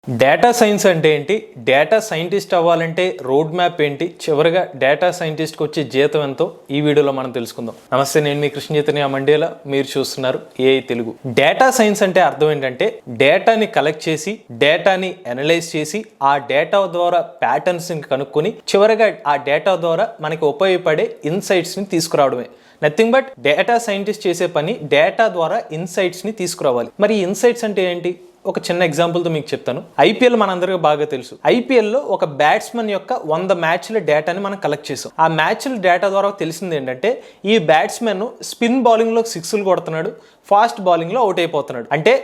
Data science అంటే ఏంటి, data scientist అవ్వాలంటే రోడ్ మ్యాప్ ఏంటి, చివరిగా డేటా సైంటిస్ట్కి వచ్చే జీతం ఎంతో ఈ వీడియోలో మనం తెలుసుకుందాం. నమస్తే, నేను మీ కృష్ణ చైతన్య మండేలా, మీరు చూస్తున్నారు ఏఐ తెలుగు. డేటా సైన్స్ అంటే అర్థం ఏంటంటే డేటాని కలెక్ట్ చేసి, డేటాని అనలైజ్ చేసి, ఆ డేటా ద్వారా ప్యాటర్న్స్ని కనుక్కొని చివరిగా ఆ డేటా ద్వారా మనకి ఉపయోగపడే ఇన్సైట్స్ని తీసుకురావడమే. నథింగ్ బట్ డేటా సైంటిస్ట్ చేసే పని డేటా ద్వారా ఇన్సైట్స్ని తీసుకురావాలి. మరి ఈ ఇన్సైట్స్ అంటే ఏంటి? ఒక చిన్న ఎగ్జాంపుల్తో మీకు చెప్తాను. ఐపీఎల్ మనందరికీ బాగా తెలుసు. ఐపీఎల్లో ఒక బ్యాట్స్మెన్ యొక్క 100 మ్యాచ్ల డేటాని మనం కలెక్ట్ చేసాం. ఆ మ్యాచ్ల డేటా ద్వారా తెలిసింది ఏంటంటే ఈ బ్యాట్స్మెన్ స్పిన్ బౌలింగ్లో 6లు కొడుతున్నాడు, ఫాస్ట్ బౌలింగ్లో అవుట్ అయిపోతున్నాడు. అంటే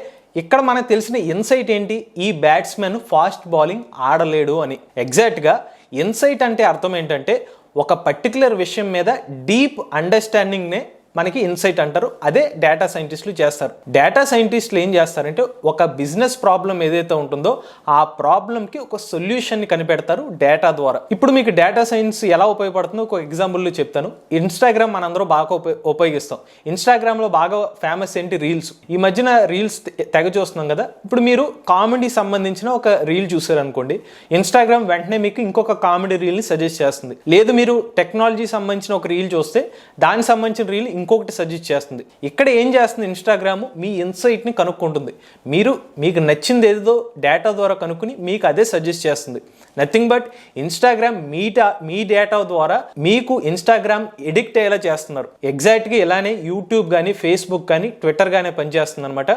ఇక్కడ మనకు తెలిసిన ఇన్సైట్ ఏంటి? ఈ బ్యాట్స్మెన్ ఫాస్ట్ బౌలింగ్ ఆడలేడు అని. ఎగ్జాక్ట్గా ఇన్సైట్ అంటే అర్థం ఏంటంటే ఒక పర్టికులర్ విషయం మీద డీప్ అండర్స్టాండింగ్నే మనకి ఇన్సైట్ అంటారు. అదే డేటా సైంటిస్టులు చేస్తారు. డేటా సైంటిస్టులు ఏం చేస్తారంటే ఒక బిజినెస్ ప్రాబ్లం ఏదైతే ఉంటుందో ఆ ప్రాబ్లంకి ఒక సొల్యూషన్ని కనిపెడతారు డేటా ద్వారా. ఇప్పుడు మీకు డేటా సైన్స్ ఎలా ఉపయోగపడుతుందో ఒక ఎగ్జాంపుల్లో చెప్తాను. ఇన్స్టాగ్రామ్ మనందరూ బాగా ఉపయోగిస్తాం. ఇన్స్టాగ్రామ్లో బాగా ఫేమస్ ఏంటి? రీల్స్. ఈ మధ్యన రీల్స్ తెగ చూస్తున్నాం కదా. ఇప్పుడు మీరు కామెడీ సంబంధించిన ఒక రీల్ చూసారనుకోండి, ఇన్స్టాగ్రామ్ వెంటనే మీకు ఇంకొక కామెడీ రీల్ని సజెస్ట్ చేస్తుంది. లేదు మీరు టెక్నాలజీ సంబంధించిన ఒక రీల్ చూస్తే దానికి సంబంధించిన రీల్ ఇంకొకటి సజెస్ట్ చేస్తుంది. ఇక్కడ ఏం చేస్తుంది ఇన్స్టాగ్రామ్? మీ ఇన్సైట్ని కనుక్కుంటుంది. మీకు నచ్చింది ఏదో డేటా ద్వారా కనుక్కుని మీకు అదే సజెస్ట్ చేస్తుంది. Nothing but Instagram me data ద్వారా మీకు ఇన్స్టాగ్రామ్ ఎడిక్ట్ అయ్యేలా చేస్తున్నారు. ఎగ్జాక్ట్గా ఇలానే యూట్యూబ్ కానీ, ఫేస్బుక్ కానీ, ట్విట్టర్ కానీ పనిచేస్తుంది అనమాట.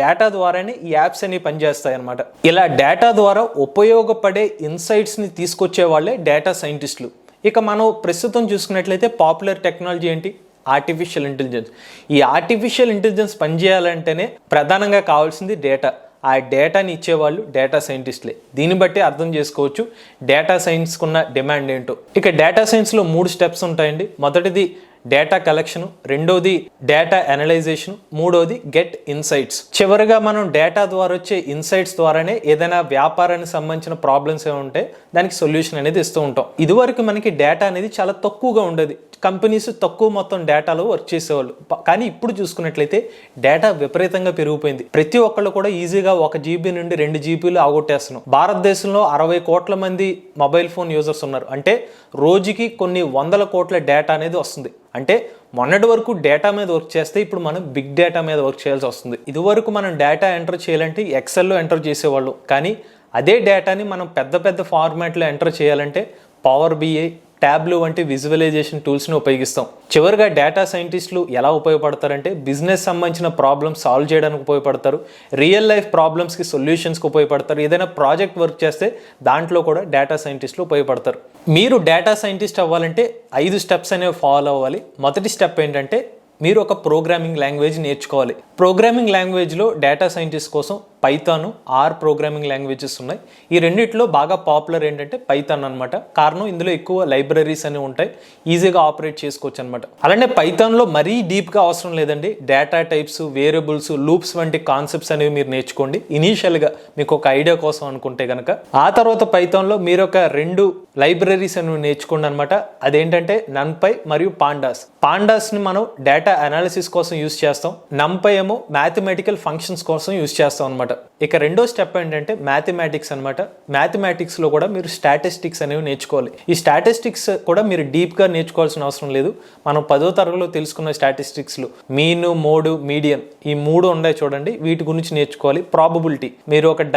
డేటా ద్వారానే ఈ యాప్స్ అనేవి పనిచేస్తాయి అనమాట. ఇలా డేటా ద్వారా ఉపయోగపడే ఇన్సైట్స్ని తీసుకొచ్చే వాళ్ళే డేటా సైంటిస్టులు. ఇక మనం ప్రస్తుతం చూసుకున్నట్లయితే పాపులర్ టెక్నాలజీ ఏంటి? Artificial intelligence. ఈ ఆర్టిఫిషియల్ ఇంటెలిజెన్స్ పనిచేయాలంటేనే ప్రధానంగా కావాల్సింది డేటా. ఆ డేటాని ఇచ్చేవాళ్ళు డేటా సైంటిస్టులే. దీన్ని బట్టి అర్థం చేసుకోవచ్చు డేటా సైన్స్కి ఉన్న డిమాండ్ ఏంటో. ఇక డేటా సైన్స్లో 3 స్టెప్స్ ఉంటాయండి. మొదటిది డేటా కలెక్షన్, రెండోది డేటా అనలైజేషన్, మూడోది గెట్ ఇన్సైట్స్. చివరిగా మనం డేటా ద్వారా వచ్చే ఇన్సైట్స్ ద్వారానే ఏదైనా వ్యాపారానికి సంబంధించిన ప్రాబ్లమ్స్ ఏమి ఉంటే దానికి సొల్యూషన్ అనేది ఇస్తూ ఉంటాం. ఇదివరకు మనకి డేటా అనేది చాలా తక్కువగా ఉండేది. కంపెనీస్ తక్కువ మొత్తం డేటాలో వర్క్ చేసేవాళ్ళు. కానీ ఇప్పుడు చూసుకున్నట్లయితే డేటా విపరీతంగా పెరిగిపోయింది. ప్రతి ఒక్కళ్ళు కూడా ఈజీగా 1 GB నుండి 2 GBలు ఆగొట్టేస్తున్నాం. భారతదేశంలో 60 కోట్ల మంది మొబైల్ ఫోన్ యూజర్స్ ఉన్నారు. అంటే రోజుకి కొన్ని 100 కోట్ల డేటా అనేది వస్తుంది. అంటే మొన్నటి వరకు డేటా మీద వర్క్ చేస్తే ఇప్పుడు మనం బిగ్ డేటా మీద వర్క్ చేయాల్సి వస్తుంది. ఇదివరకు మనం డేటా ఎంటర్ చేయాలంటే ఎక్సెల్లో ఎంటర్ చేసేవాళ్ళు. కానీ అదే డేటాని మనం పెద్ద ఫార్మాట్లో ఎంటర్ చేయాలంటే పవర్ బిఐ, ట్యాబ్లు వంటి విజువలైజేషన్ టూల్స్ని ఉపయోగిస్తాం. చివరిగా డేటా సైంటిస్టులు ఎలా ఉపయోగపడతారంటే బిజినెస్ సంబంధించిన ప్రాబ్లమ్స్ సాల్వ్ చేయడానికి ఉపయోగపడతారు, రియల్ లైఫ్ ప్రాబ్లమ్స్కి సొల్యూషన్స్కి ఉపయోగపడతారు. ఏదైనా ప్రాజెక్ట్ వర్క్ చేస్తే దాంట్లో కూడా డేటా సైంటిస్టులు ఉపయోగపడతారు. మీరు డేటా సైంటిస్ట్ అవ్వాలంటే 5 స్టెప్స్ అనేవి ఫాలో అవ్వాలి. మొదటి స్టెప్ ఏంటంటే మీరు ఒక ప్రోగ్రామింగ్ లాంగ్వేజ్ నేర్చుకోవాలి. ప్రోగ్రామింగ్ లాంగ్వేజ్లో డేటా సైంటిస్ట్ కోసం పైథాన్, ఆర్ ప్రోగ్రామింగ్ లాంగ్వేజెస్ ఉన్నాయి. ఈ రెండిట్లో బాగా పాపులర్ ఏంటంటే పైథాన్ అనమాట. కారణం ఇందులో ఎక్కువ లైబ్రరీస్ అనేవి ఉంటాయి, ఈజీగా ఆపరేట్ చేసుకోవచ్చు అనమాట. అలానే పైథాన్లో మరీ డీప్గా అవసరం లేదండి. డేటా టైప్స్, వేరియబుల్స్, లూప్స్ వంటి కాన్సెప్ట్స్ అనేవి మీరు నేర్చుకోండి ఇనీషియల్గా మీకు ఒక ఐడియా కోసం అనుకుంటే కనుక. ఆ తర్వాత పైథాన్లో మీరు ఒక 2 లైబ్రరీస్ అనేవి నేర్చుకోండి అనమాట. అదేంటంటే NumPy మరియు పాండాస్. పాండాస్ని మనం డేటా అనాలిసిస్ కోసం యూజ్ చేస్తాం, NumPy ఏమో మ్యాథమెటికల్ ఫంక్షన్స్ కోసం యూజ్ చేస్తాం అనమాట. ఇక రెండో స్టెప్ ఏంటంటే మ్యాథమెటిక్స్ అనమాట. మ్యాథమెటిక్స్లో కూడా మీరు స్టాటిస్టిక్స్ అనేవి నేర్చుకోవాలి. ఈ స్టాటిస్టిక్స్ కూడా మీరు డీప్గా నేర్చుకోవాల్సిన అవసరం లేదు. మనం 10వ తరగతిలో తెలుసుకున్న స్టాటిస్టిక్స్లో మీన్, మోడ్, మీడియన్ ఈ 3 ఉన్నాయి చూడండి. వీటి గురించి నేర్చుకోవాలి. ప్రాబబిలిటీ, మీరు ఒక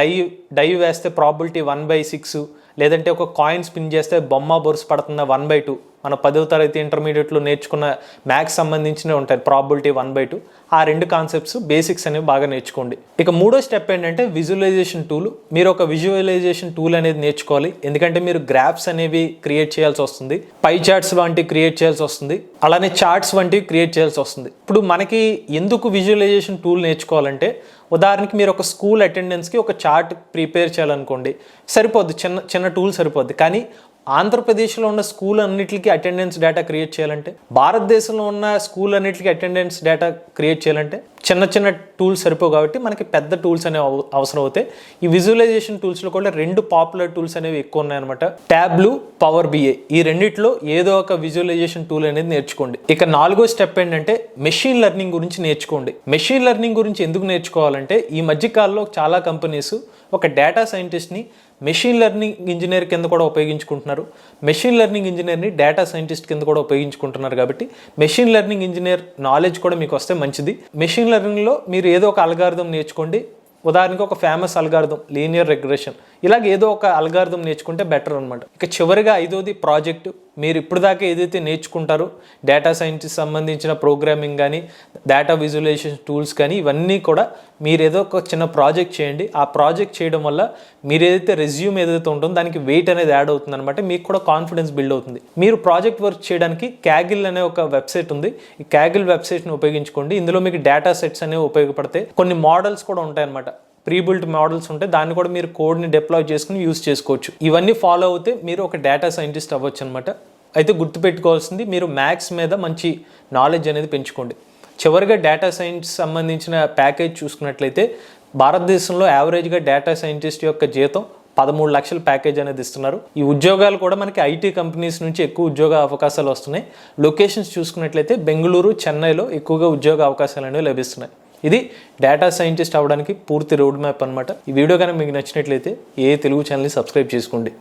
డై వేస్తే ప్రాబిలిటీ 1/6, లేదంటే ఒక కాయిన్ స్పిన్ చేస్తే బొమ్మ బొరుసు పడుతున్న 1/2. మన 10వ తరగతి ఇంటర్మీడియట్లో నేర్చుకున్న మ్యాథ్స్ సంబంధించినవి ఉంటాయి, ప్రాబిలిటీ 1/2. ఆ 2 కాన్సెప్ట్స్ బేసిక్స్ అనేవి బాగా నేర్చుకోండి. ఇక మూడో స్టెప్ ఏంటంటే విజువలైజేషన్ టూల్. మీరు ఒక విజువలైజేషన్ టూల్ అనేది నేర్చుకోవాలి. ఎందుకంటే మీరు గ్రాఫ్స్ అనేవి క్రియేట్ చేయాల్సి వస్తుంది, పై చార్ట్స్ వంటివి క్రియేట్ చేయాల్సి వస్తుంది, అలానే చార్ట్స్ వంటివి క్రియేట్ చేయాల్సి వస్తుంది. ఇప్పుడు మనకి ఎందుకు విజువలైజేషన్ టూల్ నేర్చుకోవాలంటే, ఉదాహరణకి మీరు ఒక స్కూల్ అటెండెన్స్కి ఒక చార్ట్ ప్రిపేర్ చేయాలనుకోండి, సరిపోద్ది, చిన్న టూల్ సరిపోద్ది. కానీ ఆంధ్రప్రదేశ్లో ఉన్న స్కూల్ అన్నిటికీ అటెండెన్స్ డేటా క్రియేట్ చేయాలంటే, భారతదేశంలో ఉన్న స్కూల్ అన్నిటికీ అటెండెన్స్ డేటా క్రియేట్ చేయాలంటే చిన్న చిన్న టూల్స్ సరిపోవు కాబట్టి మనకి పెద్ద టూల్స్ అనేవి అవసరం అవుతాయి. ఈ విజువలైజేషన్ టూల్స్లో కూడా 2 పాపులర్ టూల్స్ అనేవి ఎక్కువ ఉన్నాయన్నమాట. Tableau, power BI. ఈ రెండిట్లో ఏదో ఒక విజువలైజేషన్ టూల్ అనేది నేర్చుకోండి. ఇక 4వ స్టెప్ ఏంటంటే మెషిన్ లెర్నింగ్ గురించి నేర్చుకోండి. మెషిన్ లెర్నింగ్ గురించి ఎందుకు నేర్చుకోవాలంటే ఈ మధ్యకాలంలో చాలా కంపెనీస్ ఒక డేటా సైంటిస్ట్ని మెషిన్ లెర్నింగ్ ఇంజనీర్ కింద కూడా ఉపయోగించుకుంటున్నారు. మెషిన్ లెర్నింగ్ ఇంజనీర్ని డేటా సైంటిస్ట్ కింద కూడా ఉపయోగించుకుంటున్నారు. కాబట్టి మెషిన్ లెర్నింగ్ ఇంజనీర్ నాలెడ్జ్ కూడా మీకు వస్తే మంచిది. మెషిన్ లెర్నింగ్లో మీరు ఏదో ఒక అల్గారిథం నేర్చుకోండి. ఉదాహరణకి ఒక ఫేమస్ అల్గారిథం లీనియర్ రిగ్రెషన్, ఇలాగ ఏదో ఒక అల్గారిథం నేర్చుకుంటే బెటర్ అనమాట. ఇక చివరిగా 5వది ప్రాజెక్టు. మీరు ఇప్పుడు దాకా ఏదైతే నేర్చుకుంటారో డేటా సైంటిస్ట్ సంబంధించిన ప్రోగ్రామింగ్ కానీ డేటా విజువలైజేషన్ టూల్స్ కానీ ఇవన్నీ కూడా మీరు ఏదో ఒక చిన్న ప్రాజెక్ట్ చేయండి. ఆ ప్రాజెక్ట్ చేయడం వల్ల మీరు ఏదైతే రెజ్యూమ్ ఏదైతే ఉంటుందో దానికి వెయిట్ అనేది యాడ్ అవుతుంది అనమాట. మీకు కూడా కాన్ఫిడెన్స్ బిల్డ్ అవుతుంది. మీరు ప్రాజెక్ట్ వర్క్ చేయడానికి క్యాగిల్ అనే ఒక వెబ్సైట్ ఉంది. ఈ క్యాగిల్ వెబ్సైట్ని ఉపయోగించుకోండి. ఇందులో మీకు డేటా సెట్స్ అనేవి ఉపయోగపడతాయి. కొన్ని మోడల్స్ కూడా ఉంటాయి అనమాట. ప్రీబిల్ట్ మోడల్స్ ఉంటాయి. దాన్ని కూడా మీరు కోడ్ని డిప్లాయ్ చేసుకుని యూస్ చేసుకోవచ్చు. ఇవన్నీ ఫాలో అవుతే మీరు ఒక డేటా సైంటిస్ట్ అవ్వచ్చు అనమాట. అయితే గుర్తుపెట్టుకోవాల్సింది, మీరు మ్యాథ్స్ మీద మంచి నాలెడ్జ్ అనేది పెంచుకోండి. చివరిగా డేటా సైన్స్ సంబంధించిన ప్యాకేజ్ చూసుకున్నట్లయితే భారతదేశంలో యావరేజ్గా డేటా సైంటిస్ట్ యొక్క జీతం 13 లక్షల ప్యాకేజ్ అనేది ఇస్తున్నారు. ఈ ఉద్యోగాలు కూడా మనకి ఐటీ కంపెనీస్ నుంచి ఎక్కువ ఉద్యోగ అవకాశాలు వస్తున్నాయి. లొకేషన్స్ చూసుకున్నట్లయితే బెంగళూరు, చెన్నైలో ఎక్కువగా ఉద్యోగ అవకాశాలు అనేవి లభిస్తున్నాయి. ఇది డేటా సైంటిస్ట్ అవ్వడానికి పూర్తి రోడ్ మ్యాప్ అనమాట. ఈ వీడియో కనుక మీకు నచ్చినట్లయితే తెలుగు ఛానల్ని సబ్స్క్రైబ్ చేసుకోండి.